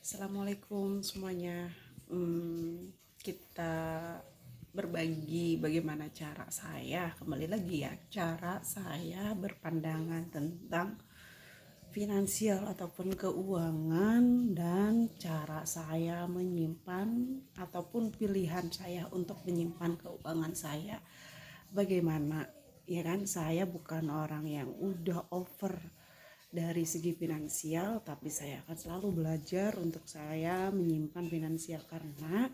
Assalamualaikum semuanya. Kita berbagi bagaimana cara saya, kembali lagi ya, cara saya berpandangan tentang finansial ataupun keuangan dan cara saya menyimpan ataupun pilihan saya untuk menyimpan keuangan saya. Bagaimana? Ya kan, saya bukan orang yang udah over dari segi finansial, tapi saya akan selalu belajar untuk saya menyimpan finansial karena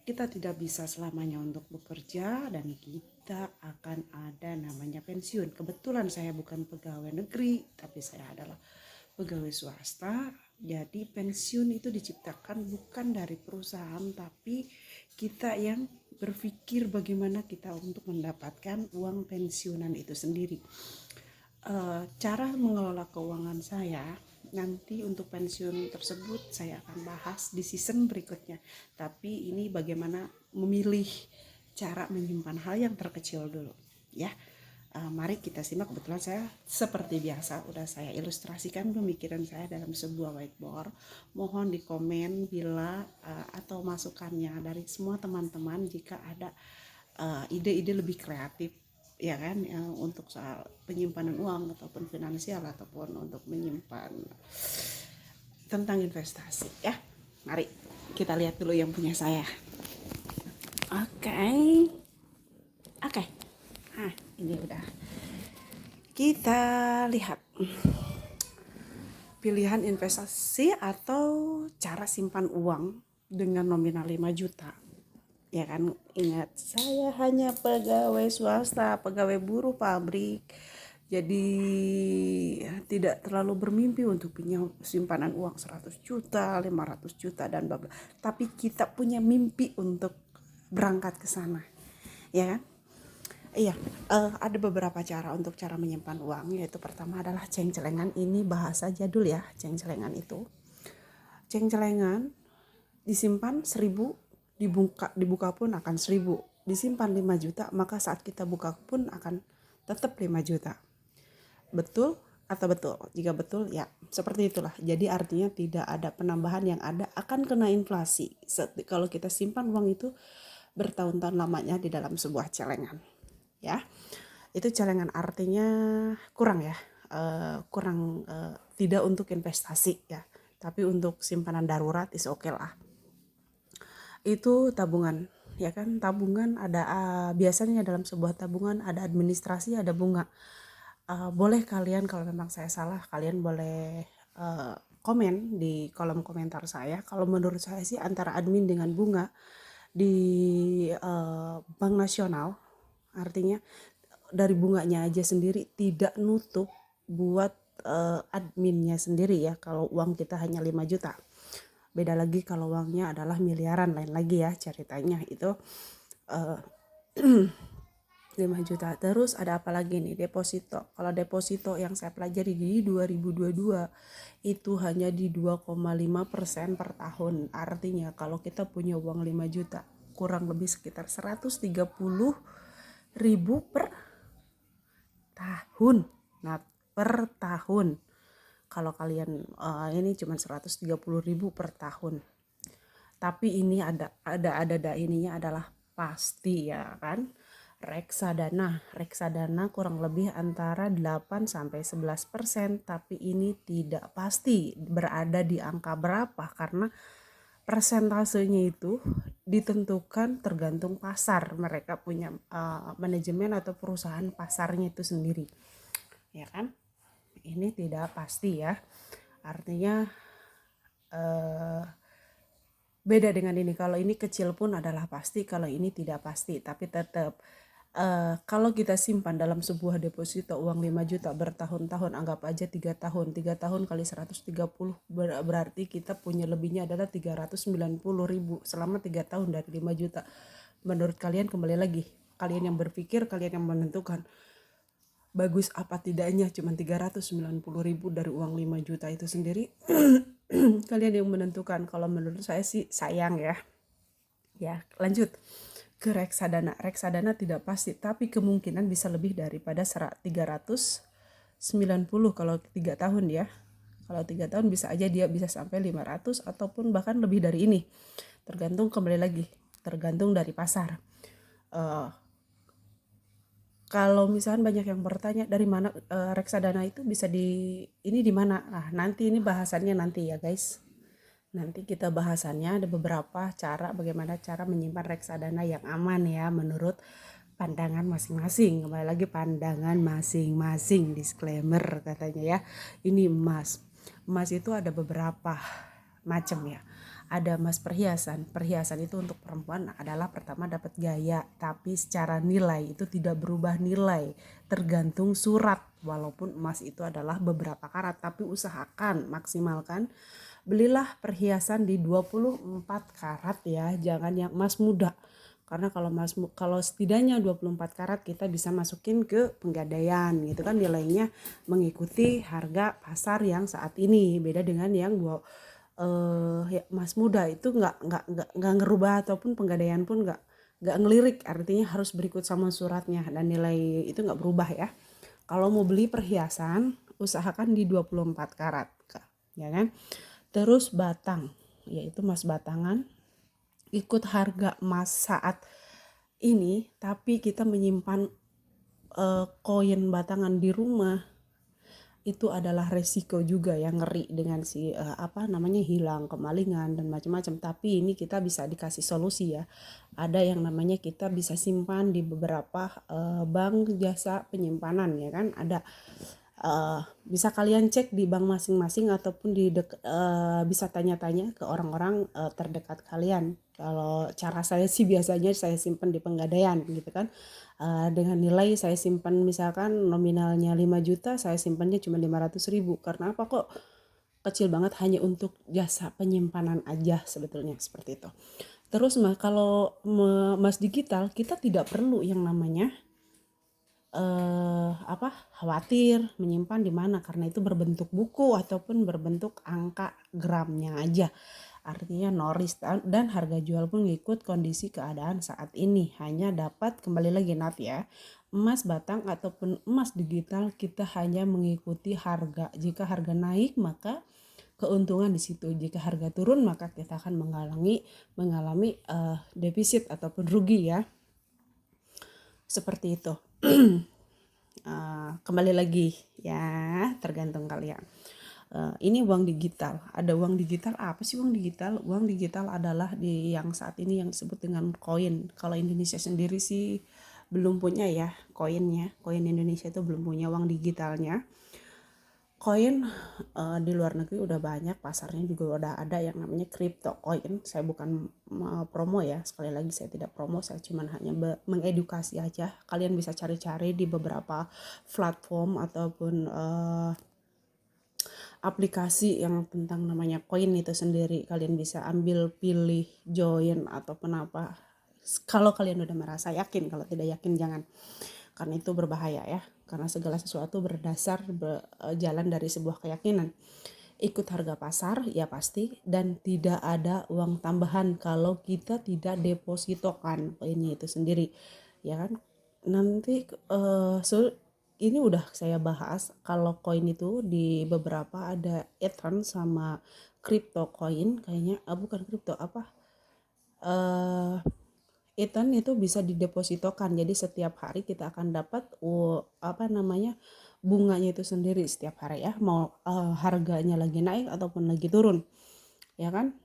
kita tidak bisa selamanya untuk bekerja dan kita akan ada namanya pensiun. Kebetulan saya bukan pegawai negeri, tapi saya adalah pegawai swasta. Jadi pensiun itu diciptakan bukan dari perusahaan, tapi kita yang berpikir bagaimana kita untuk mendapatkan uang pensiunan itu sendiri. Cara mengelola keuangan saya nanti untuk pensiun tersebut saya akan bahas di season berikutnya. Tapi ini bagaimana memilih cara menyimpan hal yang terkecil dulu ya. Mari kita simak. Kebetulan saya seperti biasa udah saya ilustrasikan pemikiran saya dalam sebuah whiteboard. Mohon di komen bila atau masukannya dari semua teman-teman jika ada ide-ide lebih kreatif ya kan, untuk soal penyimpanan uang ataupun finansial ataupun untuk menyimpan tentang investasi ya. Mari kita lihat dulu yang punya saya. Oke. Ini udah kita lihat pilihan investasi atau cara simpan uang dengan nominal 5 juta. Ya kan, ingat saya hanya pegawai swasta, pegawai buruh pabrik. Jadi tidak terlalu bermimpi untuk punya simpanan uang 100 juta, 500 juta dan bla bla. Tapi kita punya mimpi untuk berangkat ke sana. Ya kan? Iya, ada beberapa cara untuk cara menyimpan uang, yaitu pertama adalah ceng-celengan. Ini bahasa jadul ya, ceng-celengan itu. Ceng-celengan disimpan 1.000, dibuka pun akan 1.000. Disimpan 5 juta, maka saat kita buka pun akan tetap 5 juta. Betul atau betul? Jika betul ya seperti itulah. Jadi artinya tidak ada penambahan, yang ada akan kena inflasi kalau kita simpan uang itu bertahun-tahun lamanya di dalam sebuah celengan ya. Itu celengan artinya kurang ya, tidak untuk investasi ya, tapi untuk simpanan darurat is oke lah. Itu tabungan ya kan. Tabungan ada biasanya dalam sebuah tabungan ada administrasi, ada bunga. Boleh kalian, kalau memang saya salah, kalian boleh komen di kolom komentar saya. Kalau menurut saya sih antara admin dengan bunga di Bank Nasional, artinya dari bunganya aja sendiri tidak nutup buat adminnya sendiri ya, kalau uang kita hanya 5 juta. Beda lagi kalau uangnya adalah miliaran, lain lagi ya ceritanya itu. 5 juta. Terus ada apa lagi nih? Deposito. Kalau deposito yang saya pelajari di 2022 itu hanya di 2,5% per tahun. Artinya kalau kita punya uang 5 juta, kurang lebih sekitar 130.000 per tahun. Nah, per tahun. Kalau kalian ini cuma 130.000 per tahun. Tapi ini ada ininya adalah pasti ya kan. Reksadana kurang lebih antara 8-11%, tapi ini tidak pasti berada di angka berapa karena persentasenya itu ditentukan tergantung pasar. Mereka punya manajemen atau perusahaan pasarnya itu sendiri. Ya kan? Ini tidak pasti ya. Artinya beda dengan ini. Kalau ini kecil pun adalah pasti, kalau ini tidak pasti. Tapi tetap kalau kita simpan dalam sebuah deposito uang 5 juta bertahun-tahun, anggap aja 3 tahun. 3 tahun kali 130 berarti kita punya lebihnya adalah 390.000 selama 3 tahun dari 5 juta. Menurut kalian, kembali lagi, kalian yang berpikir, kalian yang menentukan bagus apa tidaknya cuma 390.000 dari uang 5 juta itu sendiri. Kalian yang menentukan. Kalau menurut saya sih sayang ya. Ya, lanjut ke reksadana. Reksadana tidak pasti, tapi kemungkinan bisa lebih daripada 390 kalau 3 tahun ya. Kalau 3 tahun bisa aja dia bisa sampai 500 ataupun bahkan lebih dari ini. Tergantung, kembali lagi, tergantung dari pasar. Uh, Kalau misalnya banyak yang bertanya dari mana reksadana itu bisa di mana? Nah, nanti ini bahasannya nanti ya guys. Nanti kita bahasannya ada beberapa cara bagaimana cara menyimpan reksadana yang aman ya menurut pandangan masing-masing. Kembali lagi pandangan masing-masing, disclaimer katanya ya. Ini emas. Emas itu ada beberapa macam ya. Ada emas perhiasan. Perhiasan itu untuk perempuan adalah pertama dapat gaya, tapi secara nilai itu tidak berubah nilai, tergantung surat. Walaupun emas itu adalah beberapa karat, tapi usahakan maksimalkan belilah perhiasan di 24 karat ya, jangan yang emas muda. Karena kalau setidaknya 24 karat kita bisa masukin ke penggadaian gitu kan, nilainya mengikuti harga pasar yang saat ini. Beda dengan yang ya, emas muda itu nggak ngerubah, ataupun penggadaian pun nggak ngelirik, artinya harus berikut sama suratnya dan nilai itu nggak berubah ya. Kalau mau beli perhiasan usahakan di 24 karat ya kan. Terus batang, yaitu emas batangan, ikut harga emas saat ini, tapi kita menyimpan koin batangan di rumah, itu adalah resiko juga yang ngeri dengan hilang, kemalingan dan macam-macam. Tapi ini kita bisa dikasih solusi ya. Ada yang namanya kita bisa simpan di beberapa bank jasa penyimpanan ya kan. Ada bisa kalian cek di bank masing-masing ataupun bisa tanya-tanya ke orang-orang terdekat kalian. Kalau cara saya sih biasanya saya simpan di Penggadaian gitu kan. Dengan nilai saya simpan misalkan nominalnya 5 juta, saya simpannya cuma 500.000. Karena apa kok kecil banget, hanya untuk jasa penyimpanan aja sebetulnya, seperti itu. Terus kalau emas digital kita tidak perlu yang namanya khawatir menyimpan di mana, karena itu berbentuk buku ataupun berbentuk angka gramnya aja. Artinya no risk dan harga jual pun ngikut kondisi keadaan saat ini. Hanya dapat, kembali lagi Nat ya, emas batang ataupun emas digital kita hanya mengikuti harga. Jika harga naik maka keuntungan di situ. Jika harga turun maka kita akan mengalami defisit ataupun rugi ya. Seperti itu. Kembali lagi ya, tergantung kalian. Ini uang digital. Ada uang digital, apa sih uang digital? Uang digital adalah yang saat ini yang disebut dengan koin. Kalau Indonesia sendiri sih belum punya ya koinnya. Koin Indonesia itu belum punya uang digitalnya. Koin di luar negeri udah banyak, pasarnya juga udah ada yang namanya crypto coin. Saya bukan promo ya, sekali lagi saya tidak promo, saya cuma hanya mengedukasi aja. Kalian bisa cari-cari di beberapa platform ataupun aplikasi yang tentang namanya koin itu sendiri. Kalian bisa ambil, pilih, join ataupun apa. Kalau kalian udah merasa yakin, kalau tidak yakin jangan. Karena itu berbahaya ya. Karena segala sesuatu berdasar jalan dari sebuah keyakinan. Ikut harga pasar ya pasti, dan tidak ada uang tambahan kalau kita tidak depositokan koinnya itu sendiri. Ya kan? Nanti ini udah saya bahas kalau koin itu di beberapa ada Ethan sama crypto coin kayaknya, bukan crypto Ethan itu bisa didepositokan, jadi setiap hari kita akan dapat bunganya itu sendiri setiap hari ya, mau harganya lagi naik ataupun lagi turun ya kan.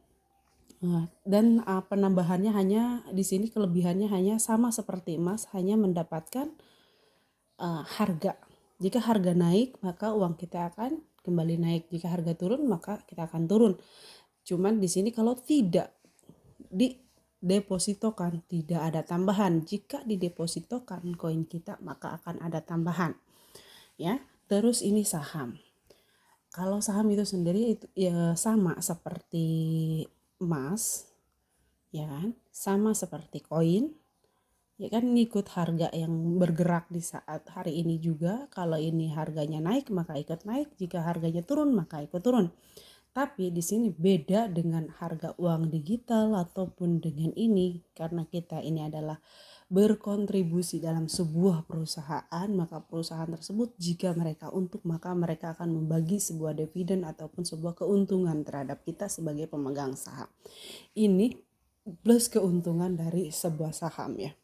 Dan penambahannya hanya di sini, kelebihannya hanya sama seperti emas, hanya mendapatkan harga. Jika harga naik maka uang kita akan kembali naik, jika harga turun maka kita akan turun. Cuman di sini kalau tidak didepositokan tidak ada tambahan. Jika didepositokan koin kita maka akan ada tambahan ya. Terus ini saham. Kalau saham itu sendiri itu ya sama seperti emas ya kan, sama seperti koin ya kan, ngikut harga yang bergerak di saat hari ini juga. Kalau ini harganya naik maka ikut naik, jika harganya turun maka ikut turun. Tapi di sini beda dengan harga uang digital ataupun dengan ini, karena kita ini adalah berkontribusi dalam sebuah perusahaan, maka perusahaan tersebut jika mereka untung maka mereka akan membagi sebuah dividen ataupun sebuah keuntungan terhadap kita sebagai pemegang saham. Ini plus keuntungan dari sebuah saham ya.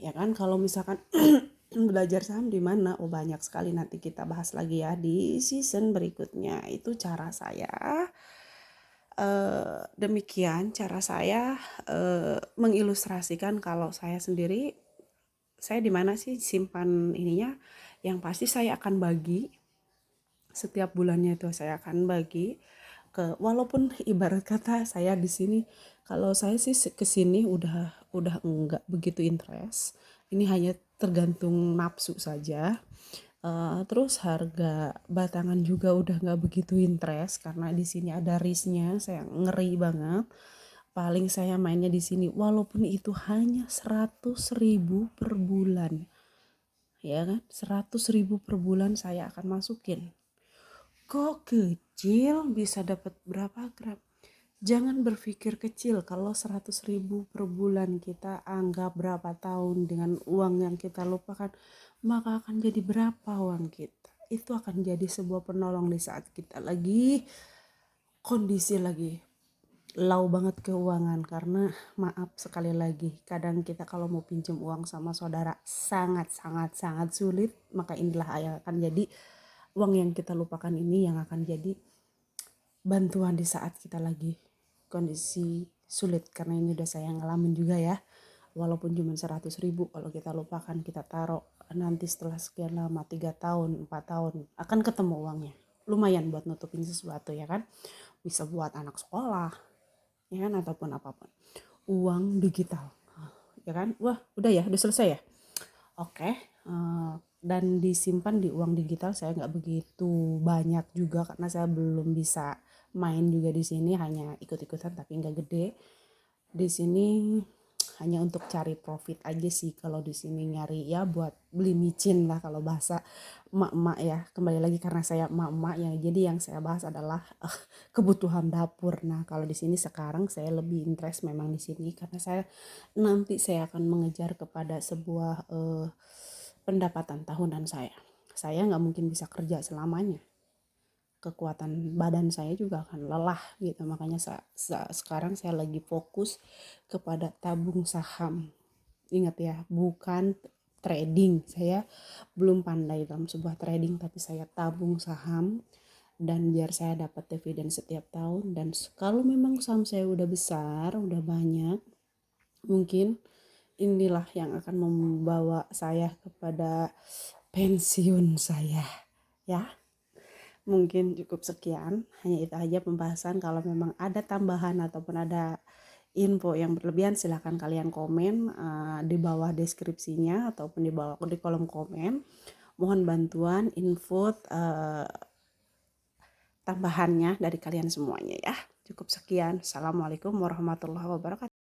Ya kan, kalau misalkan belajar saham di mana? Oh, banyak sekali, nanti kita bahas lagi ya di season berikutnya. Itu cara saya. Demikian cara saya mengilustrasikan kalau saya sendiri, saya di mana sih simpan ininya. Yang pasti saya akan bagi setiap bulannya, itu saya akan bagi ke, walaupun ibarat kata saya di sini, kalau saya sih ke sini udah enggak begitu interest. Ini hanya tergantung nafsu saja. Terus harga batangan juga udah nggak begitu interest karena di sini ada risknya, saya ngeri banget. Paling saya mainnya di sini walaupun itu hanya 100.000 per bulan, ya kan, 100.000 per bulan saya akan masukin. Kok kecil, bisa dapat berapa gram? Jangan berpikir kecil. Kalau 100.000 per bulan kita anggap berapa tahun dengan uang yang kita lupakan, maka akan jadi berapa uang kita. Itu akan jadi sebuah penolong di saat kita lagi kondisi lagi low banget keuangan. Karena maaf sekali lagi, kadang kita kalau mau pinjam uang sama saudara sangat sulit. Maka inilah yang akan jadi uang yang kita lupakan, ini yang akan jadi bantuan di saat kita lagi kondisi sulit. Karena ini udah saya ngalamin juga ya, walaupun cuma 100.000, kalau kita lupakan, kita taruh, nanti setelah sekian lama, 3 tahun 4 tahun akan ketemu uangnya, lumayan buat nutupin sesuatu ya kan, bisa buat anak sekolah ya kan, ataupun apapun. Uang digital ya kan, wah udah ya, udah selesai ya. Oke, dan disimpan di uang digital saya nggak begitu banyak juga karena saya belum bisa main juga di sini, hanya ikut-ikutan tapi nggak gede. Di sini hanya untuk cari profit aja sih, kalau di sini nyari ya buat beli micin lah kalau bahasa emak-emak ya. Kembali lagi karena saya emak-emak ya, jadi yang saya bahas adalah kebutuhan dapur. Nah, kalau di sini sekarang saya lebih interest memang di sini karena nanti saya akan mengejar kepada sebuah pendapatan tahunan saya. Saya nggak mungkin bisa kerja selamanya, kekuatan badan saya juga akan lelah gitu. Makanya sekarang saya lagi fokus kepada tabung saham. Ingat ya, bukan trading. Saya belum pandai dalam sebuah trading, tapi saya tabung saham, dan biar saya dapat dividen setiap tahun. Dan kalau memang saham saya udah besar, udah banyak, mungkin inilah yang akan membawa saya kepada pensiun saya ya. Mungkin cukup sekian, hanya itu aja pembahasan. Kalau memang ada tambahan ataupun ada info yang berlebihan, silahkan kalian komen di bawah deskripsinya ataupun di kolom komen. Mohon bantuan info tambahannya dari kalian semuanya ya. Cukup sekian. Assalamualaikum warahmatullahi wabarakatuh.